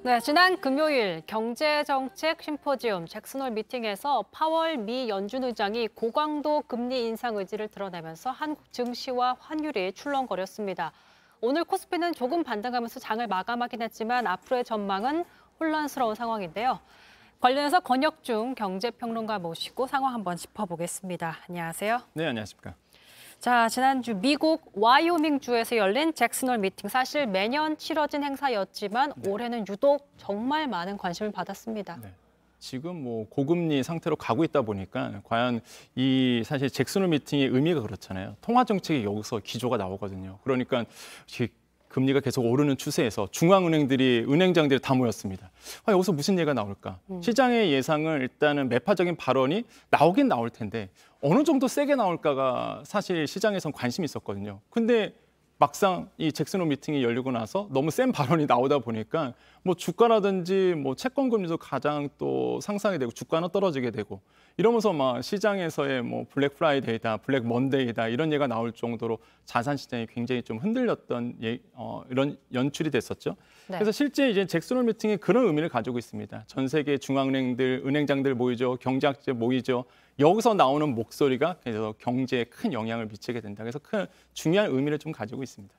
네, 지난 금요일 경제정책 심포지움 잭슨홀 미팅에서 파월 미 연준 의장이 고강도 금리 인상 의지를 드러내면서 한국 증시와 환율이 출렁거렸습니다. 오늘 코스피는 조금 반등하면서 장을 마감하긴 했지만 앞으로의 전망은 혼란스러운 상황인데요. 관련해서 권혁중 경제평론가 모시고 상황 한번 짚어보겠습니다. 안녕하세요. 네, 안녕하십니까. 자, 지난주 미국 와이오밍주에서 열린 잭슨홀 미팅. 사실 매년 치러진 행사였지만 올해는 유독 정말 많은 관심을 받았습니다. 네. 지금 뭐 고금리 상태로 가고 있다 보니까 과연 이 사실 잭슨홀 미팅의 의미가 그렇잖아요. 통화 정책이 여기서 기조가 나오거든요. 그러니까 금리가 계속 오르는 추세에서 중앙은행들이 은행장들이 다 모였습니다. 여기서 무슨 얘기가 나올까? 시장의 예상을 일단은 매파적인 발언이 나오긴 나올 텐데 어느 정도 세게 나올까가 사실 시장에선 관심이 있었거든요. 근데 막상 이 잭슨홀 미팅이 열리고 나서 너무 센 발언이 나오다 보니까 뭐 주가라든지 뭐 채권 금리도 가장 또 상승이 되고 주가는 떨어지게 되고 이러면서 막 시장에서의 뭐 블랙 프라이데이다, 블랙 먼데이다 이런 얘기가 나올 정도로 자산 시장이 굉장히 좀 흔들렸던 이런 연출이 됐었죠. 네. 그래서 실제 이제 잭슨홀 미팅이 그런 의미를 가지고 있습니다. 전 세계 중앙은행들, 은행장들 모이죠, 경제학자 모이죠. 여기서 나오는 목소리가 그래서 경제에 큰 영향을 미치게 된다. 그래서 큰 중요한 의미를 좀 가지고 있습니다.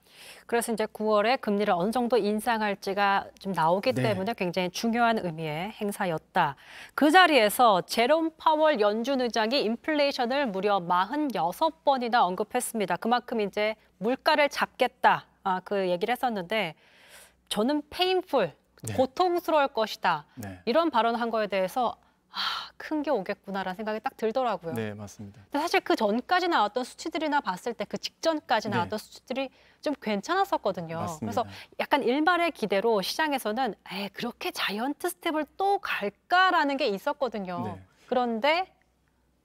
그래서 이제 9월에 금리를 어느 정도 인상할지가 좀 나오기 때문에 굉장히 중요한 의미의 행사였다. 그 자리에서 제롬 파월 연준 의장이 인플레이션을 무려 46번이나 언급했습니다. 그만큼 이제 물가를 잡겠다. 그 얘기를 했었는데 저는 painful, 고통스러울 것이다. 이런 발언을 한 거에 대해서 큰 게 오겠구나라는 생각이 딱 들더라고요. 네, 맞습니다. 근데 사실 그 전까지 나왔던 수치들이나 봤을 때 그 직전까지 나왔던 수치들이 좀 괜찮았었거든요. 맞습니다. 그래서 약간 일말의 기대로 시장에서는 그렇게 자이언트 스텝을 또 갈까라는 게 있었거든요. 네. 그런데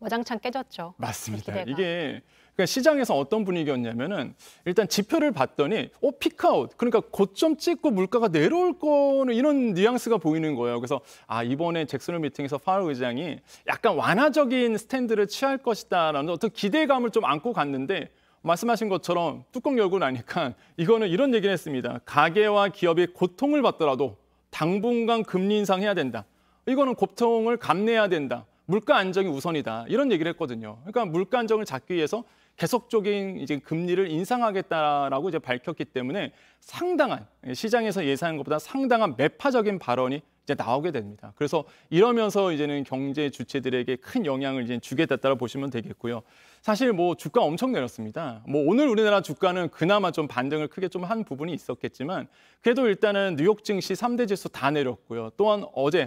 와장창 깨졌죠. 맞습니다. 기대가. 이게 그러니까 시장에서 어떤 분위기였냐면은 일단 지표를 봤더니 피크아웃 그러니까 고점 찍고 물가가 내려올 거는 이런 뉘앙스가 보이는 거예요. 그래서 이번에 잭슨홀 미팅에서 파월 의장이 약간 완화적인 스탠드를 취할 것이다라는 어떤 기대감을 좀 안고 갔는데 말씀하신 것처럼 뚜껑 열고 나니까 이거는 이런 얘기를 했습니다. 가계와 기업이 고통을 받더라도 당분간 금리 인상해야 된다. 이거는 고통을 감내해야 된다. 물가 안정이 우선이다. 이런 얘기를 했거든요. 그러니까 물가 안정을 잡기 위해서 계속적인 이제 금리를 인상하겠다라고 이제 밝혔기 때문에 상당한 시장에서 예상한 것보다 상당한 매파적인 발언이 이제 나오게 됩니다. 그래서 이러면서 이제는 경제 주체들에게 큰 영향을 이제 주게 됐다고 보시면 되겠고요. 사실 뭐 주가 엄청 내렸습니다. 뭐 오늘 우리나라 주가는 그나마 좀 반등을 크게 좀 한 부분이 있었겠지만 그래도 일단은 뉴욕 증시 3대 지수 다 내렸고요. 또한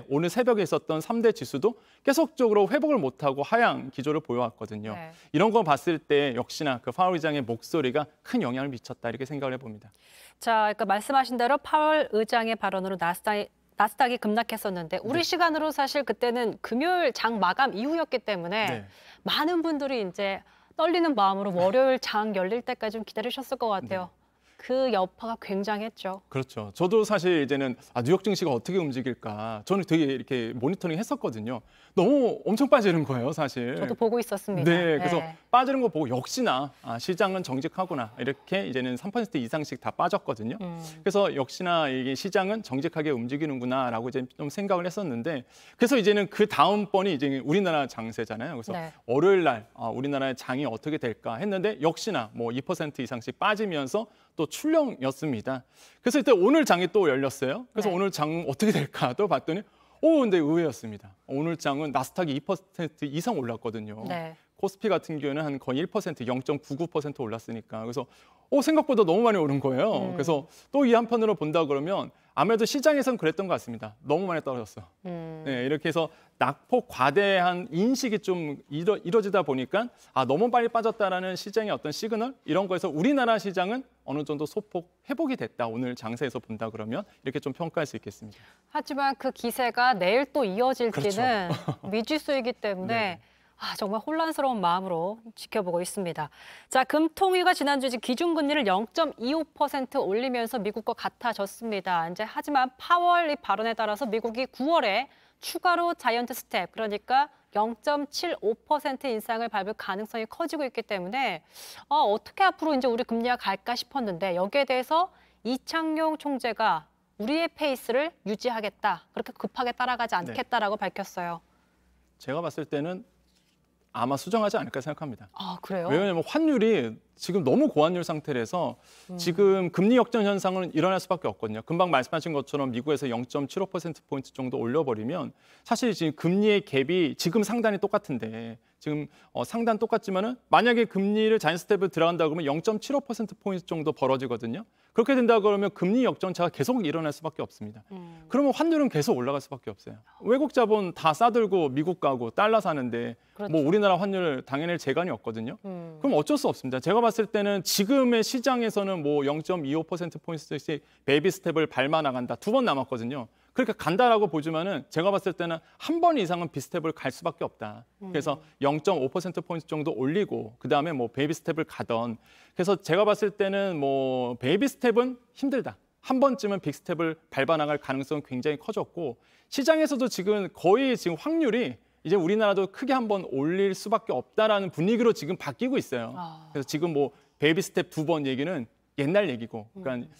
오늘 새벽에 있었던 3대 지수도 계속적으로 회복을 못하고 하향 기조를 보여왔거든요. 네. 이런 거 봤을 때 역시나 그 파월 의장의 목소리가 큰 영향을 미쳤다 이렇게 생각을 해봅니다. 자, 그러니까 말씀하신 대로 파월 의장의 발언으로 나스닥이 급락했었는데 우리 시간으로 사실 그때는 금요일 장 마감 이후였기 때문에 많은 분들이 이제 떨리는 마음으로 월요일 장 열릴 때까지 좀 기다리셨을 것 같아요. 그 여파가 굉장했죠. 그렇죠. 저도 사실 이제는 뉴욕 증시가 어떻게 움직일까 저는 되게 이렇게 모니터링 했었거든요. 너무 엄청 빠지는 거예요, 사실. 저도 보고 있었습니다. 네, 그래서 빠지는 거 보고 역시나 시장은 정직하구나 이렇게 이제는 3% 이상씩 다 빠졌거든요. 그래서 역시나 이게 시장은 정직하게 움직이는구나라고 이제 좀 생각을 했었는데 그래서 이제는 그 다음번이 이제 우리나라 장세잖아요. 그래서 월요일 날 우리나라의 장이 어떻게 될까 했는데 역시나 뭐 2% 이상씩 빠지면서 또 출렁였습니다. 그래서 이때 오늘 장이 또 열렸어요. 그래서 오늘 장 어떻게 될까 또 봤더니 근데 의외였습니다. 오늘 장은 나스닥이 2% 이상 올랐거든요. 코스피 같은 경우에는 한 거의 1%, 0.99% 올랐으니까. 그래서 생각보다 너무 많이 오른 거예요. 그래서 또 이 한편으로 본다 그러면 아무래도 시장에선 그랬던 것 같습니다. 너무 많이 떨어졌어. 네, 이렇게 해서 낙폭 과대한 인식이 좀 이루어지다 보니까 너무 빨리 빠졌다라는 시장의 어떤 시그널 이런 거에서 우리나라 시장은 어느 정도 소폭 회복이 됐다. 오늘 장세에서 본다 그러면 이렇게 좀 평가할 수 있겠습니다. 하지만 그 기세가 내일 또 이어질지는 미지수이기 때문에 정말 혼란스러운 마음으로 지켜보고 있습니다. 자, 금통위가 지난주 기준금리를 0.25% 올리면서 미국과 같아졌습니다. 이제 하지만 파월 이 발언에 따라서 미국이 9월에 추가로 자이언트 스텝, 그러니까 0.75% 인상을 밟을 가능성이 커지고 있기 때문에 어떻게 앞으로 이제 우리 금리가 갈까 싶었는데 여기에 대해서 이창용 총재가 우리의 페이스를 유지하겠다. 그렇게 급하게 따라가지 않겠다라고 밝혔어요. 제가 봤을 때는 아마 수정하지 않을까 생각합니다. 아, 그래요? 왜냐하면 환율이 지금 너무 고환율 상태라서 지금 금리 역전 현상은 일어날 수밖에 없거든요. 금방 말씀하신 것처럼 미국에서 0.75%포인트 정도 올려버리면 사실 지금 금리의 갭이 지금 상단이 똑같은데 지금 상단 똑같지만은 만약에 금리를 자이언트 스텝을 들어간다 그러면 0.75%포인트 정도 벌어지거든요. 그렇게 된다 그러면 금리 역전차가 계속 일어날 수밖에 없습니다. 그러면 환율은 계속 올라갈 수밖에 없어요. 외국 자본 다 싸들고 미국 가고 달러 사는데 그렇죠. 뭐 우리나라 환율 당해낼 재간이 없거든요. 그럼 어쩔 수 없습니다. 제가 봤을 때는 지금의 시장에서는 뭐 0.25%포인트씩 베이비 스텝을 밟아 나간다. 2번 남았거든요. 그렇게 간다라고 보지만은 제가 봤을 때는 한 번 이상은 비스텝을 갈 수밖에 없다. 그래서 0.5%포인트 정도 올리고 그다음에 뭐 베이비 스텝을 가던. 그래서 제가 봤을 때는 뭐 베이비 스텝은 힘들다. 한 번쯤은 빅 스텝을 밟아 나갈 가능성은 굉장히 커졌고 시장에서도 지금 거의 지금 확률이 이제 우리나라도 크게 한번 올릴 수밖에 없다라는 분위기로 지금 바뀌고 있어요. 그래서 지금 뭐 베이비 스텝 2번 얘기는 옛날 얘기고, 그러니까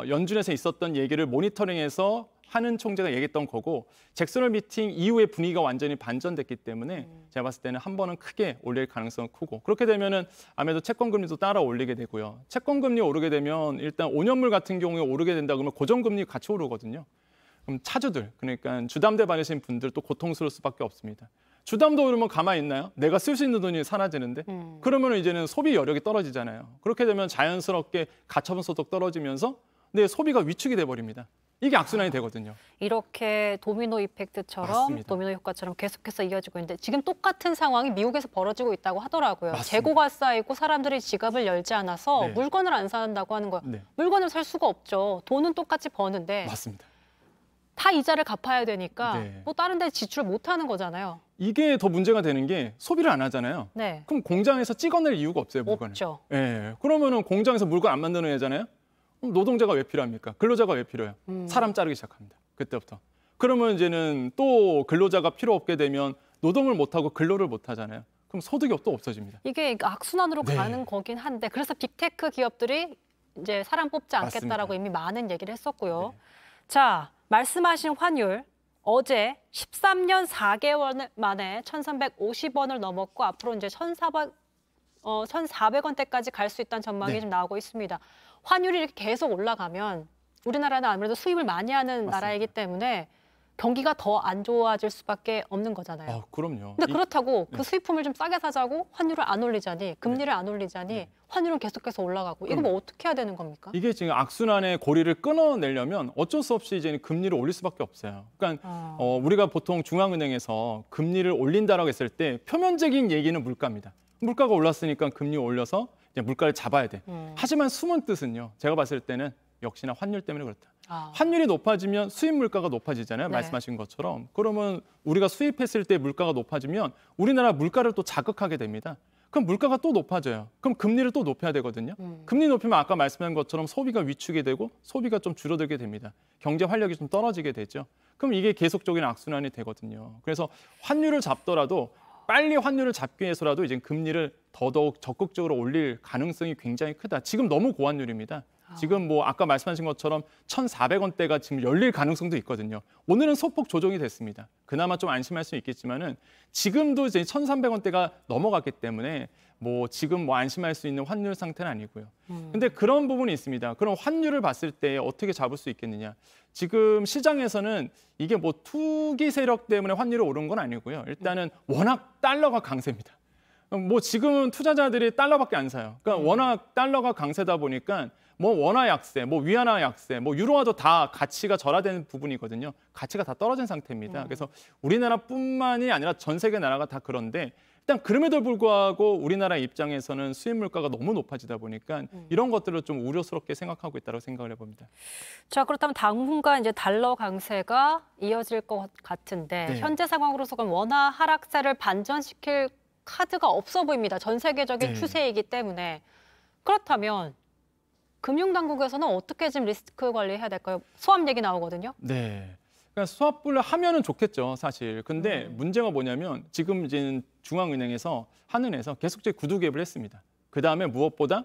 연준에서 있었던 얘기를 모니터링해서 하는 총재가 얘기했던 거고 잭슨홀 미팅 이후에 분위기가 완전히 반전됐기 때문에 제가 봤을 때는 한 번은 크게 올릴 가능성은 크고 그렇게 되면은 아무래도 채권 금리도 따라 올리게 되고요. 채권 금리 오르게 되면 일단 5년물 같은 경우에 오르게 된다 그러면 고정 금리 같이 오르거든요. 그럼 차주들 그러니까 주담대 받으신 분들 또 고통스러울 수밖에 없습니다. 주담도 오르면 가만히 있나요? 내가 쓸 수 있는 돈이 사라지는데 그러면 이제는 소비 여력이 떨어지잖아요. 그렇게 되면 자연스럽게 가처분 소득 떨어지면서 내 소비가 위축이 돼 버립니다. 이게 악순환이 되거든요. 이렇게 도미노 이펙트처럼 맞습니다. 도미노 효과처럼 계속해서 이어지고 있는데 지금 똑같은 상황이 미국에서 벌어지고 있다고 하더라고요. 맞습니다. 재고가 쌓이고 사람들이 지갑을 열지 않아서 네. 물건을 안 산다고 하는 거예요. 네. 물건을 살 수가 없죠. 돈은 똑같이 버는데 맞습니다. 다 이자를 갚아야 되니까 네. 뭐 다른 데 지출을 못 하는 거잖아요. 이게 더 문제가 되는 게 소비를 안 하잖아요. 네. 그럼 공장에서 찍어낼 이유가 없어요, 물건을. 없죠. 예. 그러면은 공장에서 물건 안 만드는 애잖아요. 그럼 노동자가 왜 필요합니까? 근로자가 왜 필요해요? 사람 자르기 시작합니다. 그때부터. 그러면 이제는 또 근로자가 필요 없게 되면 노동을 못 하고 근로를 못 하잖아요. 그럼 소득이 또 없어집니다. 이게 악순환으로 네. 가는 거긴 한데 그래서 빅테크 기업들이 이제 사람 뽑지 않겠다라고 맞습니다. 이미 많은 얘기를 했었고요. 네. 자, 말씀하신 환율 어제 13년 4개월 만에 1,350원을 넘었고 앞으로 이제 1,400원대까지 갈 수 있다는 전망이 네. 좀 나오고 있습니다. 환율이 이렇게 계속 올라가면 우리나라는 아무래도 수입을 많이 하는 맞습니다. 나라이기 때문에 경기가 더 안 좋아질 수밖에 없는 거잖아요. 그럼요. 근데 그렇다고 네. 그 수입품을 좀 싸게 사자고 환율을 안 올리자니 금리를 안 올리자니 네. 환율은 계속해서 올라가고 이거 뭐 어떻게 해야 되는 겁니까? 이게 지금 악순환의 고리를 끊어내려면 어쩔 수 없이 이제 금리를 올릴 수밖에 없어요. 그러니까 우리가 보통 중앙은행에서 금리를 올린다라고 했을 때 표면적인 얘기는 물가입니다. 물가가 올랐으니까 금리 올려서 이제 물가를 잡아야 돼. 하지만 숨은 뜻은요. 제가 봤을 때는 역시나 환율 때문에 그렇다. 환율이 높아지면 수입 물가가 높아지잖아요. 네. 말씀하신 것처럼. 그러면 우리가 수입했을 때 물가가 높아지면 우리나라 물가를 또 자극하게 됩니다. 그럼 물가가 또 높아져요. 그럼 금리를 또 높여야 되거든요. 금리 높이면 아까 말씀한 것처럼 소비가 위축이 되고 소비가 좀 줄어들게 됩니다. 경제 활력이 좀 떨어지게 되죠. 그럼 이게 계속적인 악순환이 되거든요. 그래서 환율을 잡더라도 빨리 환율을 잡기 위해서라도 이제 금리를 더더욱 적극적으로 올릴 가능성이 굉장히 크다. 지금 너무 고환율입니다. 지금 뭐 아까 말씀하신 것처럼 1,400원대가 지금 열릴 가능성도 있거든요. 오늘은 소폭 조정이 됐습니다. 그나마 좀 안심할 수 있겠지만은 지금도 이제 1,300원대가 넘어갔기 때문에 뭐 지금 뭐 안심할 수 있는 환율 상태는 아니고요. 근데 그런 부분이 있습니다. 그럼 환율을 봤을 때 어떻게 잡을 수 있겠느냐? 지금 시장에서는 이게 뭐 투기 세력 때문에 환율이 오른 건 아니고요. 일단은 워낙 달러가 강세입니다. 뭐 지금은 투자자들이 달러밖에 안 사요. 그러니까 워낙 달러가 강세다 보니까 뭐 원화 약세, 뭐 위안화 약세, 뭐 유로화도 다 가치가 절하된 부분이거든요. 가치가 다 떨어진 상태입니다. 그래서 우리나라뿐만이 아니라 전 세계 나라가 다 그런데 일단 그럼에도 불구하고 우리나라 입장에서는 수입 물가가 너무 높아지다 보니까 이런 것들을 좀 우려스럽게 생각하고 있다고 생각을 해봅니다. 자, 그렇다면 당분간 이제 달러 강세가 이어질 것 같은데 네. 현재 상황으로서는 원화 하락세를 반전시킬 카드가 없어 보입니다. 전 세계적인 네. 추세이기 때문에. 그렇다면 금융당국에서는 어떻게 지금 리스크 관리해야 될까요? 수압 얘기 나오거든요. 네. 그러니까 수합을 하면은 좋겠죠, 사실. 근데 문제가 뭐냐면 지금 이제 중앙은행에서 한은에서 계속적인 구두 개입을 했습니다. 그다음에 무엇보다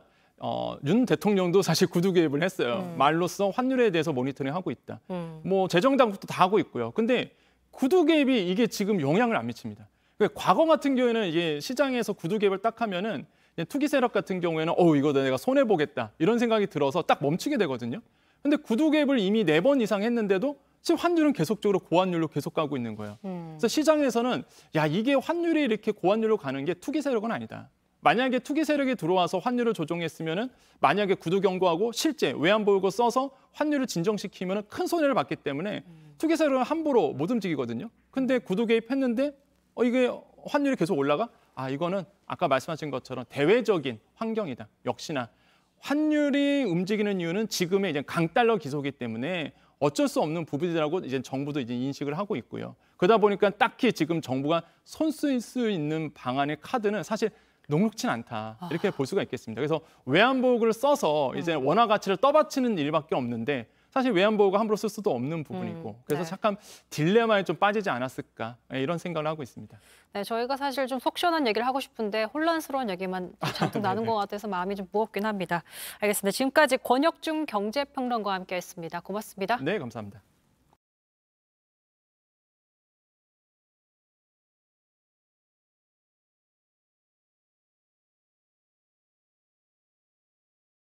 윤 대통령도 사실 구두 개입을 했어요. 말로써 환율에 대해서 모니터링하고 있다. 뭐 재정당국도 다 하고 있고요. 근데 구두 개입이 이게 지금 영향을 안 미칩니다. 그러니까 과거 같은 경우에는 이게 시장에서 구두 개입을 딱 하면은 투기 세력 같은 경우에는 이거 내가 손해 보겠다 이런 생각이 들어서 딱 멈추게 되거든요. 근데 구두 개입을 이미 4번 이상 했는데도 지금 환율은 계속적으로 고환율로 계속 가고 있는 거예요. 그래서 시장에서는 야 이게 환율이 이렇게 고환율로 가는 게 투기 세력은 아니다. 만약에 투기 세력이 들어와서 환율을 조정했으면은 만약에 구두 경고하고 실제 외환보유고 써서 환율을 진정시키면은 큰 손해를 봤기 때문에 투기 세력은 함부로 못 움직이거든요. 근데 구두 개입했는데 이게 환율이 계속 올라가? 이거는 아까 말씀하신 것처럼 대외적인 환경이다. 역시나 환율이 움직이는 이유는 지금의 이제 강달러 기조이기 때문에 어쩔 수 없는 부분이라고 이제 정부도 이제 인식을 하고 있고요. 그러다 보니까 딱히 지금 정부가 손 쓸 수 있는 방안의 카드는 사실 녹록진 않다 이렇게 볼 수가 있겠습니다. 그래서 외환보유고를 써서 이제 원화 가치를 떠받치는 일밖에 없는데 사실 외환보유고 함부로 쓸 수도 없는 부분이고 그래서 네. 잠깐 딜레마에 좀 빠지지 않았을까 이런 생각을 하고 있습니다. 네, 저희가 사실 좀 속 시원한 얘기를 하고 싶은데 혼란스러운 얘기만 좀 잔뜩 나눈 것 같아서 마음이 좀 무겁긴 합니다. 알겠습니다. 지금까지 권혁중 경제평론가와 함께했습니다. 고맙습니다. 네, 감사합니다.